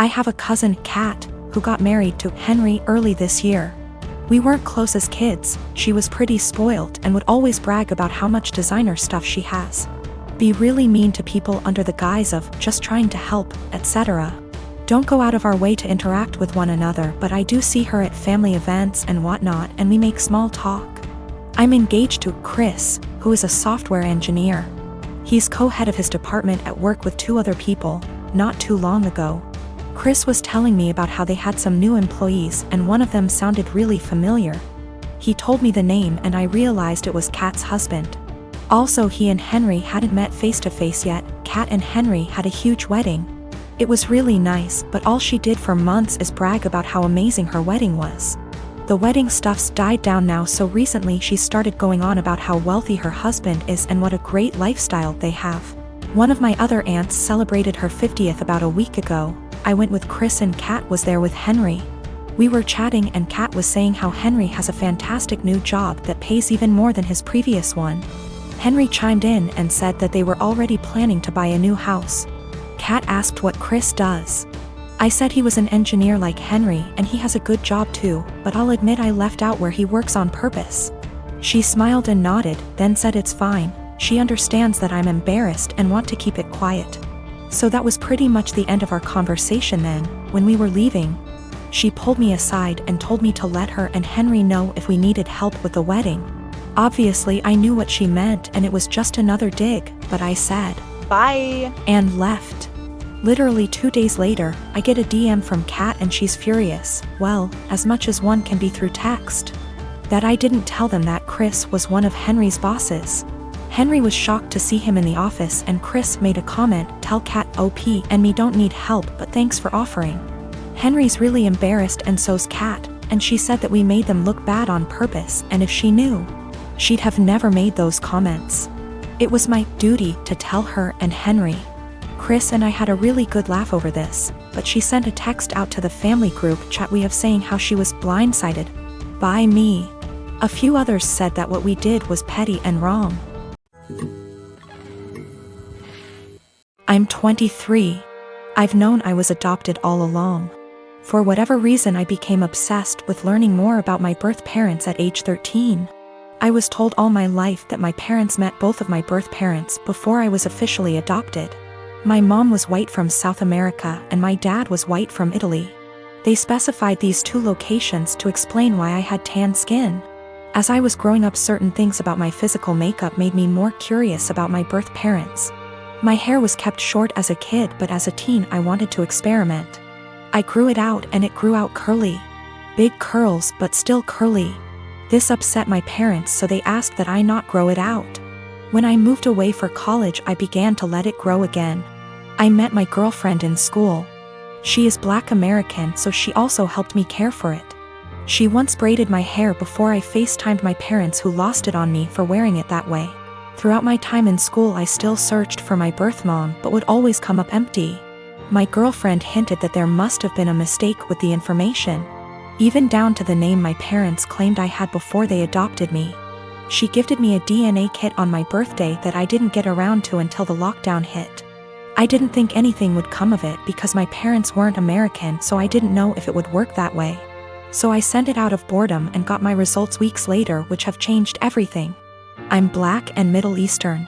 I have a cousin, Kat, who got married to Henry early this year. We weren't close as kids, she was pretty spoiled and would always brag about how much designer stuff she has. Be really mean to people under the guise of just trying to help, etc. Don't go out of our way to interact with one another, but I do see her at family events and whatnot, and we make small talk. I'm engaged to Chris, who is a software engineer. He's co-head of his department at work with 2 other people, not too long ago. Chris was telling me about how they had some new employees and one of them sounded really familiar. He told me the name and I realized it was Kat's husband. Also, he and Henry hadn't met face to face yet. Kat and Henry had a huge wedding. It was really nice, but all she did for months is brag about how amazing her wedding was. The wedding stuff's died down now, so recently she started going on about how wealthy her husband is and what a great lifestyle they have. One of my other aunts celebrated her 50th about a week ago. I went with Chris and Kat was there with Henry. We were chatting and Kat was saying how Henry has a fantastic new job that pays even more than his previous one. Henry chimed in and said that they were already planning to buy a new house. Kat asked what Chris does. I said he was an engineer like Henry and he has a good job too, but I'll admit I left out where he works on purpose. She smiled and nodded, then said it's fine. She understands that I'm embarrassed and want to keep it quiet. So that was pretty much the end of our conversation then. When we were leaving, she pulled me aside and told me to let her and Henry know if we needed help with the wedding. Obviously I knew what she meant and it was just another dig, but I said, "Bye," and left. Literally 2 days later, I get a DM from Kat and she's furious, well, as much as one can be through text. That I didn't tell them that Chris was one of Henry's bosses. Henry was shocked to see him in the office and Chris made a comment, "Tell Kat OP and me don't need help but thanks for offering." Henry's really embarrassed and so's Kat, and she said that we made them look bad on purpose and if she knew, she'd have never made those comments. It was my duty to tell her and Henry. Chris and I had a really good laugh over this, but she sent a text out to the family group chat we have saying how she was blindsided by me. A few others said that what we did was petty and wrong. I'm 23. I've known I was adopted all along. For whatever reason I became obsessed with learning more about my birth parents at age 13. I was told all my life that my parents met both of my birth parents before I was officially adopted. My mom was white from South America and my dad was white from Italy. They specified these 2 locations to explain why I had tan skin. As I was growing up, certain things about my physical makeup made me more curious about my birth parents. My hair was kept short as a kid, but as a teen I wanted to experiment. I grew it out and it grew out curly. Big curls but still curly. This upset my parents, so they asked that I not grow it out. When I moved away for college I began to let it grow again. I met my girlfriend in school. She is Black American, so she also helped me care for it. She once braided my hair before I FaceTimed my parents, who lost it on me for wearing it that way. Throughout my time in school I still searched for my birth mom but would always come up empty. My girlfriend hinted that there must have been a mistake with the information. Even down to the name my parents claimed I had before they adopted me. She gifted me a DNA kit on my birthday that I didn't get around to until the lockdown hit. I didn't think anything would come of it because my parents weren't American, so I didn't know if it would work that way. So I sent it out of boredom and got my results weeks later, which have changed everything. I'm Black and Middle Eastern.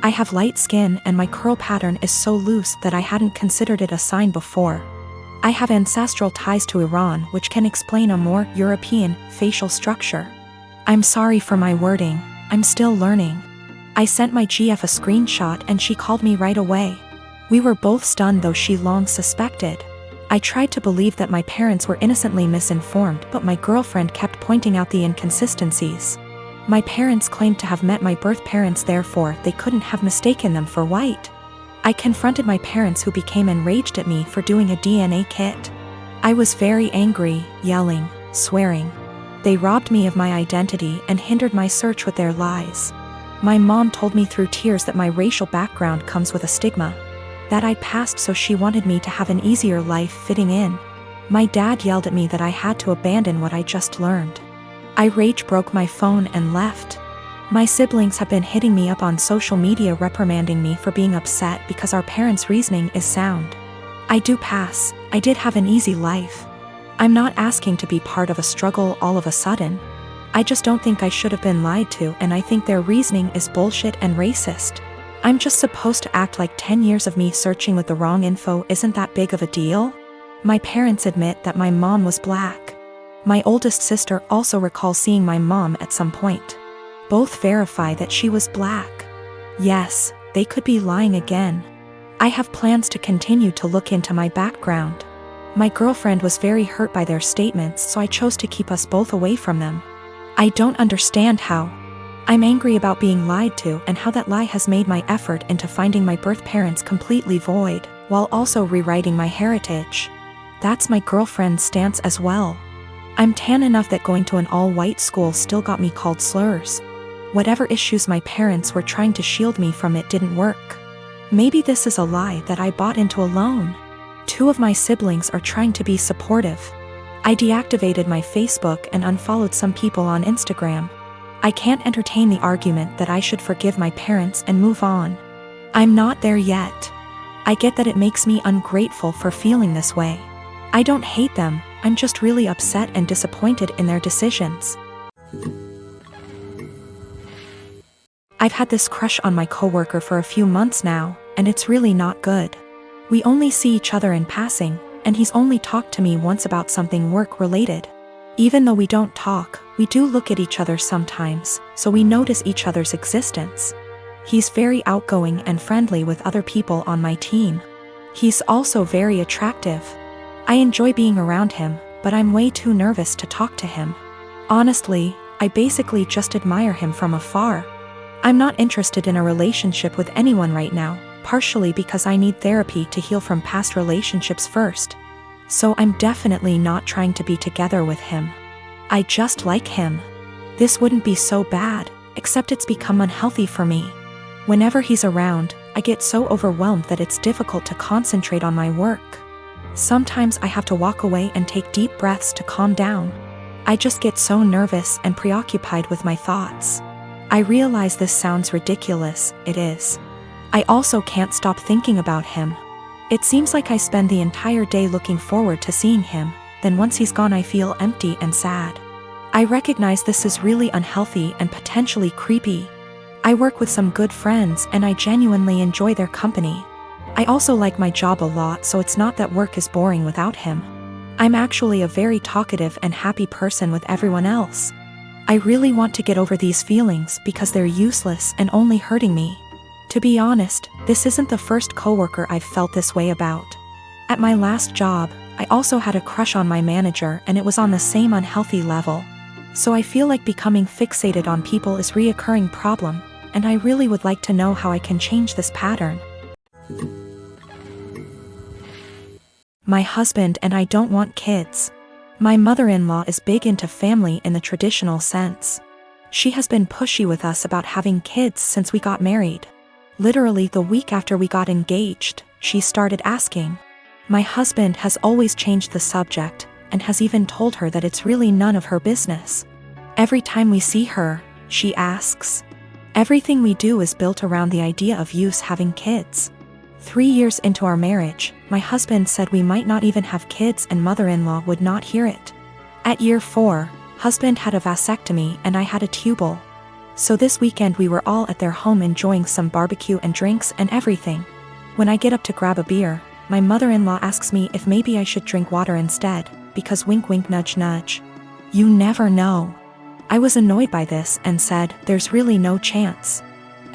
I have light skin and my curl pattern is so loose that I hadn't considered it a sign before. I have ancestral ties to Iran, which can explain a more European facial structure. I'm sorry for my wording, I'm still learning. I sent my GF a screenshot and she called me right away. We were both stunned, though she long suspected. I tried to believe that my parents were innocently misinformed, but my girlfriend kept pointing out the inconsistencies. My parents claimed to have met my birth parents, therefore they couldn't have mistaken them for white. I confronted my parents, who became enraged at me for doing a DNA kit. I was very angry, yelling, swearing. They robbed me of my identity and hindered my search with their lies. My mom told me through tears that my racial background comes with a stigma. That I'd passed, so she wanted me to have an easier life fitting in. My dad yelled at me that I had to abandon what I just learned. I rage broke my phone and left. My siblings have been hitting me up on social media reprimanding me for being upset because our parents' reasoning is sound. I do pass, I did have an easy life. I'm not asking to be part of a struggle all of a sudden. I just don't think I should have been lied to, and I think their reasoning is bullshit and racist. I'm just supposed to act like 10 years of me searching with the wrong info isn't that big of a deal? My parents admit that my mom was black. My oldest sister also recalls seeing my mom at some point. Both verify that she was black. Yes, they could be lying again. I have plans to continue to look into my background. My girlfriend was very hurt by their statements, so I chose to keep us both away from them. I don't understand how. I'm angry about being lied to and how that lie has made my effort into finding my birth parents completely void, while also rewriting my heritage. That's my girlfriend's stance as well. I'm tan enough that going to an all-white school still got me called slurs. Whatever issues my parents were trying to shield me from, it didn't work. Maybe this is a lie that I bought into alone. 2 of my siblings are trying to be supportive. I deactivated my Facebook and unfollowed some people on Instagram. I can't entertain the argument that I should forgive my parents and move on. I'm not there yet. I get that it makes me ungrateful for feeling this way. I don't hate them, I'm just really upset and disappointed in their decisions. I've had this crush on my coworker for a few months now, and it's really not good. We only see each other in passing, and he's only talked to me once about something work-related. Even though we don't talk, we do look at each other sometimes, so we notice each other's existence. He's very outgoing and friendly with other people on my team. He's also very attractive. I enjoy being around him, but I'm way too nervous to talk to him. Honestly, I basically just admire him from afar. I'm not interested in a relationship with anyone right now, partially because I need therapy to heal from past relationships first. So I'm definitely not trying to be together with him. I just like him. This wouldn't be so bad, except it's become unhealthy for me. Whenever he's around, I get so overwhelmed that it's difficult to concentrate on my work. Sometimes I have to walk away and take deep breaths to calm down. I just get so nervous and preoccupied with my thoughts. I realize this sounds ridiculous, it is. I also can't stop thinking about him. It seems like I spend the entire day looking forward to seeing him, then once he's gone I feel empty and sad. I recognize this is really unhealthy and potentially creepy. I work with some good friends and I genuinely enjoy their company. I also like my job a lot, so it's not that work is boring without him. I'm actually a very talkative and happy person with everyone else. I really want to get over these feelings because they're useless and only hurting me. To be honest, this isn't the first coworker I've felt this way about. At my last job, I also had a crush on my manager and it was on the same unhealthy level. So I feel like becoming fixated on people is a reoccurring problem, and I really would like to know how I can change this pattern. My husband and I don't want kids. My mother-in-law is big into family in the traditional sense. She has been pushy with us about having kids since we got married. Literally the week after we got engaged, she started asking. My husband has always changed the subject, and has even told her that it's really none of her business. Every time we see her, she asks. Everything we do is built around the idea of us having kids. 3 years into our marriage, my husband said we might not even have kids and mother-in-law would not hear it. At year 4, husband had a vasectomy and I had a tubal. So this weekend we were all at their home enjoying some barbecue and drinks and everything. When I get up to grab a beer, my mother-in-law asks me if maybe I should drink water instead, because wink wink nudge nudge. You never know. I was annoyed by this and said, there's really no chance.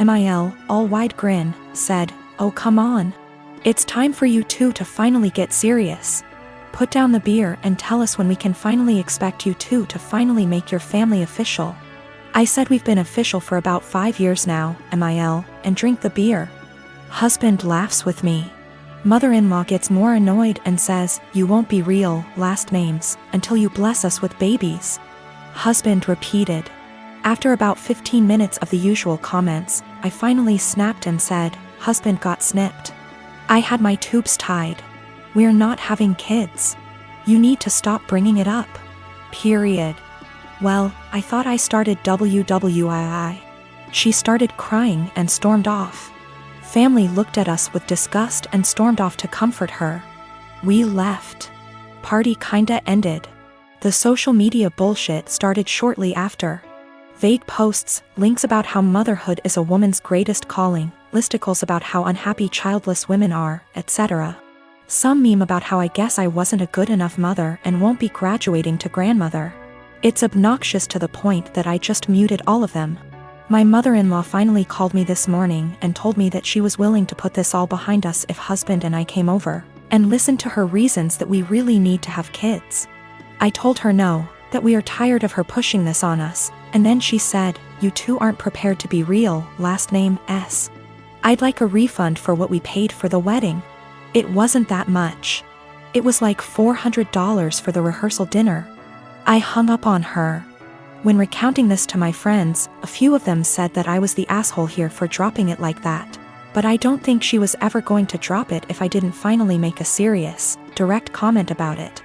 MIL, all wide grin, said, oh come on. It's time for you two to finally get serious. Put down the beer and tell us when we can finally expect you two to finally make your family official. I said we've been official for about 5 years now, MIL, and drink the beer. Husband laughs with me. Mother-in-law gets more annoyed and says, you won't be real, last names, until you bless us with babies. Husband repeated. After about 15 minutes of the usual comments, I finally snapped and said, husband got snipped. I had my tubes tied. We're not having kids. You need to stop bringing it up. Period. Well, I thought I started WWII. She started crying and stormed off. Family looked at us with disgust and stormed off to comfort her. We left. Party kinda ended. The social media bullshit started shortly after. Vague posts, links about how motherhood is a woman's greatest calling, listicles about how unhappy childless women are, etc. Some meme about how I guess I wasn't a good enough mother and won't be graduating to grandmother. It's obnoxious to the point that I just muted all of them. My mother-in-law finally called me this morning and told me that she was willing to put this all behind us if husband and I came over, and listened to her reasons that we really need to have kids. I told her no, that we are tired of her pushing this on us, and then she said, "You two aren't prepared to be real, last name S. I'd like a refund for what we paid for the wedding." It wasn't that much. It was like $400 for the rehearsal dinner. I hung up on her. When recounting this to my friends, a few of them said that I was the asshole here for dropping it like that. But I don't think she was ever going to drop it if I didn't finally make a serious, direct comment about it.